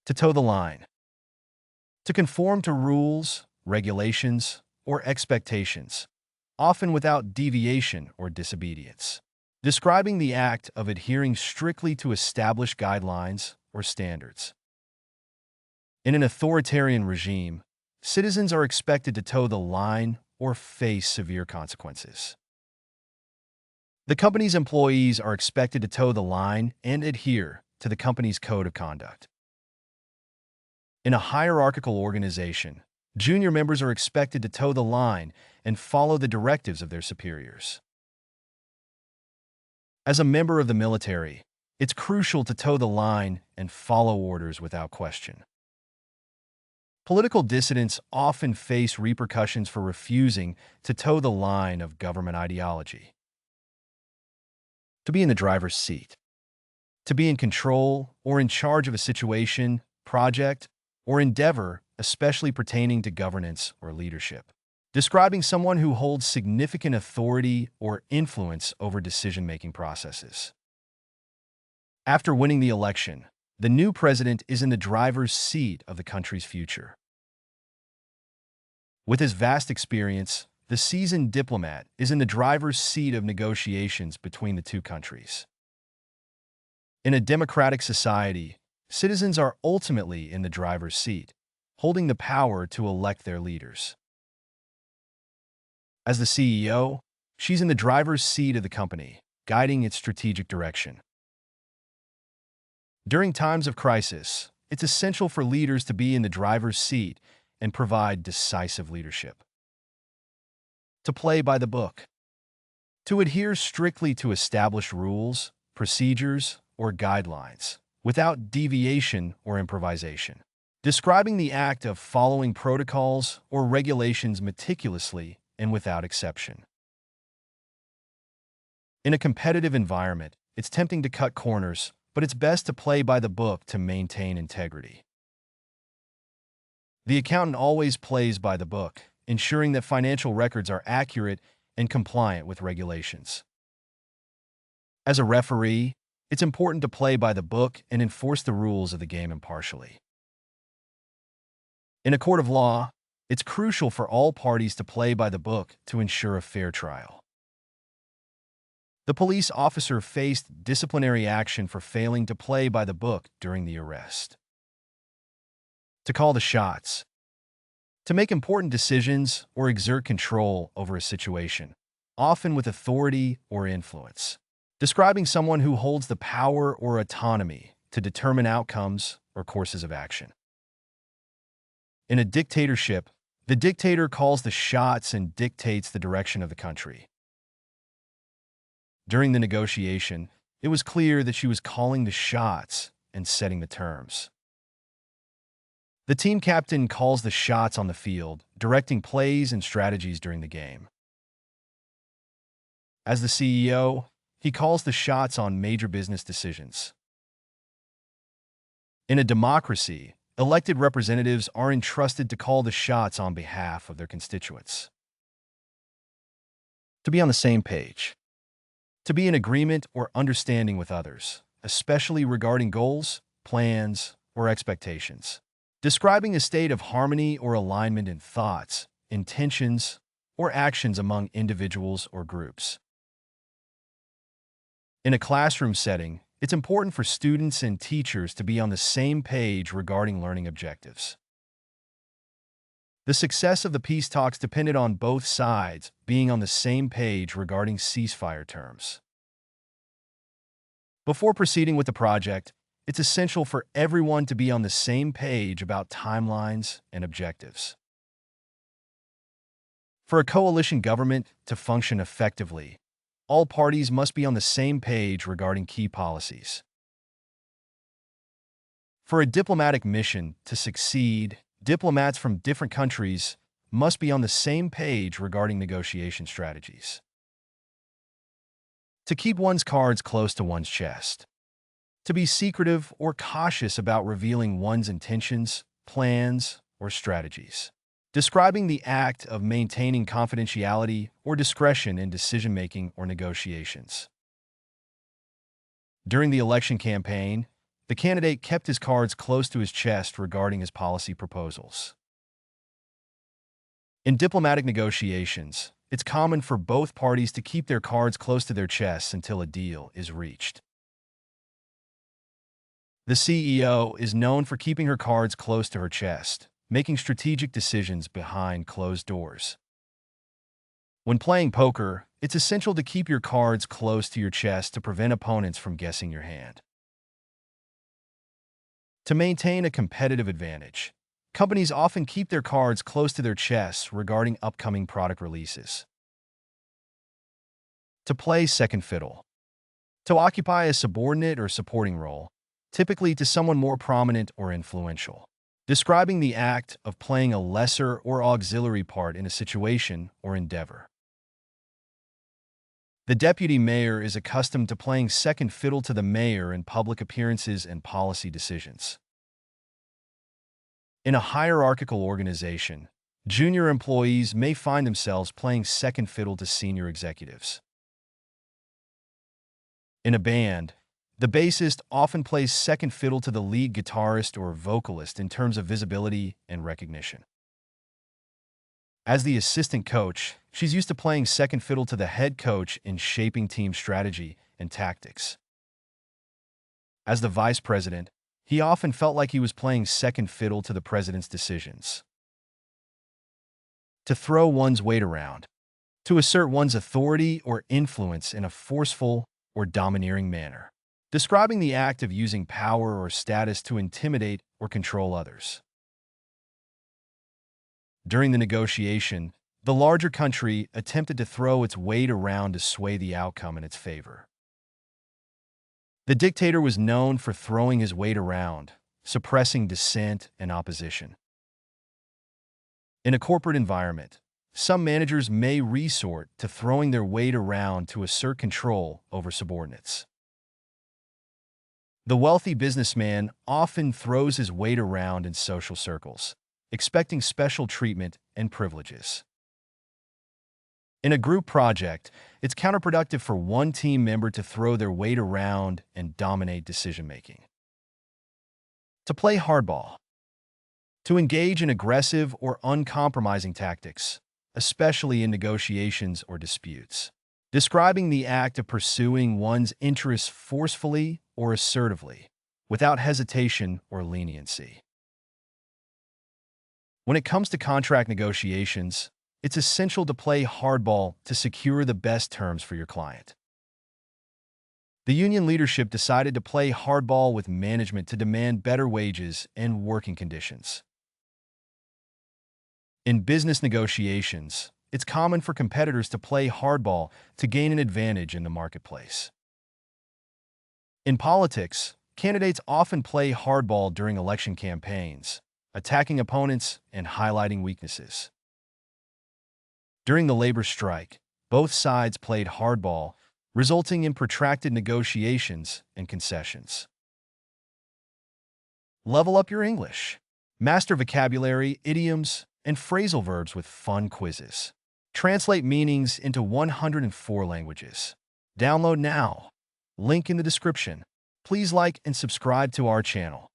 To toe the line. To conform to rules, regulations, or expectations, often without deviation or disobedience. Describing the act of adhering strictly to established guidelines or standards. In an authoritarian regime, citizens are expected to toe the line or face severe consequences. The company's employees are expected to toe the line and adhere to the company's code of conduct. In a hierarchical organization, junior members are expected to toe the line and follow the directives of their superiors. As a member of the military, it's crucial to toe the line and follow orders without question. Political dissidents often face repercussions for refusing to toe the line of government ideology. To be in the driver's seat. To be in control or in charge of a situation, project, or endeavor, especially pertaining to governance or leadership. Describing someone who holds significant authority or influence over decision-making processes. After winning the election, the new president is in the driver's seat of the country's future. With his vast experience, the seasoned diplomat is in the driver's seat of negotiations between the two countries. In a democratic society, citizens are ultimately in the driver's seat, holding the power to elect their leaders. As the CEO, she's in the driver's seat of the company, guiding its strategic direction. During times of crisis, it's essential for leaders to be in the driver's seat and provide decisive leadership. To play by the book. To adhere strictly to established rules, procedures, or guidelines, without deviation or improvisation. Describing the act of following protocols or regulations meticulously and without exception. In a competitive environment, it's tempting to cut corners, but it's best to play by the book to maintain integrity. The accountant always plays by the book, ensuring that financial records are accurate and compliant with regulations. As a referee, it's important to play by the book and enforce the rules of the game impartially. In a court of law, it's crucial for all parties to play by the book to ensure a fair trial. The police officer faced disciplinary action for failing to play by the book during the arrest. To call the shots. To make important decisions or exert control over a situation, often with authority or influence. Describing someone who holds the power or autonomy to determine outcomes or courses of action. In a dictatorship, the dictator calls the shots and dictates the direction of the country. During the negotiation, it was clear that she was calling the shots and setting the terms. The team captain calls the shots on the field, directing plays and strategies during the game. As the CEO, he calls the shots on major business decisions. In a democracy, elected representatives are entrusted to call the shots on behalf of their constituents. To be on the same page. To be in agreement or understanding with others, especially regarding goals, plans, or expectations. Describing a state of harmony or alignment in thoughts, intentions, or actions among individuals or groups. In a classroom setting, it's important for students and teachers to be on the same page regarding learning objectives. The success of the peace talks depended on both sides being on the same page regarding ceasefire terms. Before proceeding with the project, it's essential for everyone to be on the same page about timelines and objectives. For a coalition government to function effectively, all parties must be on the same page regarding key policies. For a diplomatic mission to succeed, diplomats from different countries must be on the same page regarding negotiation strategies. To keep one's cards close to one's chest. To be secretive or cautious about revealing one's intentions, plans, or strategies. Describing the act of maintaining confidentiality or discretion in decision-making or negotiations. During the election campaign, the The candidate kept his cards close to his chest regarding his policy proposals. In diplomatic negotiations, it's common for both parties to keep their cards close to their chests until a deal is reached. The CEO is known for keeping her cards close to her chest, making strategic decisions behind closed doors. When playing poker, it's essential to keep your cards close to your chest to prevent opponents from guessing your hand. To maintain a competitive advantage, companies often keep their cards close to their chests regarding upcoming product releases. To play second fiddle. To occupy a subordinate or supporting role, typically to someone more prominent or influential. Describing the act of playing a lesser or auxiliary part in a situation or endeavor. The deputy mayor is accustomed to playing second fiddle to the mayor in public appearances and policy decisions. In a hierarchical organization, junior employees may find themselves playing second fiddle to senior executives. In a band, the bassist often plays second fiddle to the lead guitarist or vocalist in terms of visibility and recognition. As the assistant coach, she's used to playing second fiddle to the head coach in shaping team strategy and tactics. As the vice president, he often felt like he was playing second fiddle to the president's decisions. To throw one's weight around. To assert one's authority or influence in a forceful or domineering manner. Describing the act of using power or status to intimidate or control others. During the negotiation, the larger country attempted to throw its weight around to sway the outcome in its favor. The dictator was known for throwing his weight around, suppressing dissent and opposition. In a corporate environment, some managers may resort to throwing their weight around to assert control over subordinates. The wealthy businessman often throws his weight around in social circles, expecting special treatment and privileges. In a group project, it's counterproductive for one team member to throw their weight around and dominate decision-making. To play hardball. To engage in aggressive or uncompromising tactics, especially in negotiations or disputes. Describing the act of pursuing one's interests forcefully or assertively, without hesitation or leniency. When it comes to contract negotiations, it's essential to play hardball to secure the best terms for your client. The union leadership decided to play hardball with management to demand better wages and working conditions. In business negotiations, it's common for competitors to play hardball to gain an advantage in the marketplace. In politics, candidates often play hardball during election campaigns, attacking opponents and highlighting weaknesses. During the labor strike, both sides played hardball, resulting in protracted negotiations and concessions. Level up your English. Master vocabulary, idioms, and phrasal verbs with fun quizzes. Translate meanings into 104 languages. Download now. Link in the description. Please like and subscribe to our channel.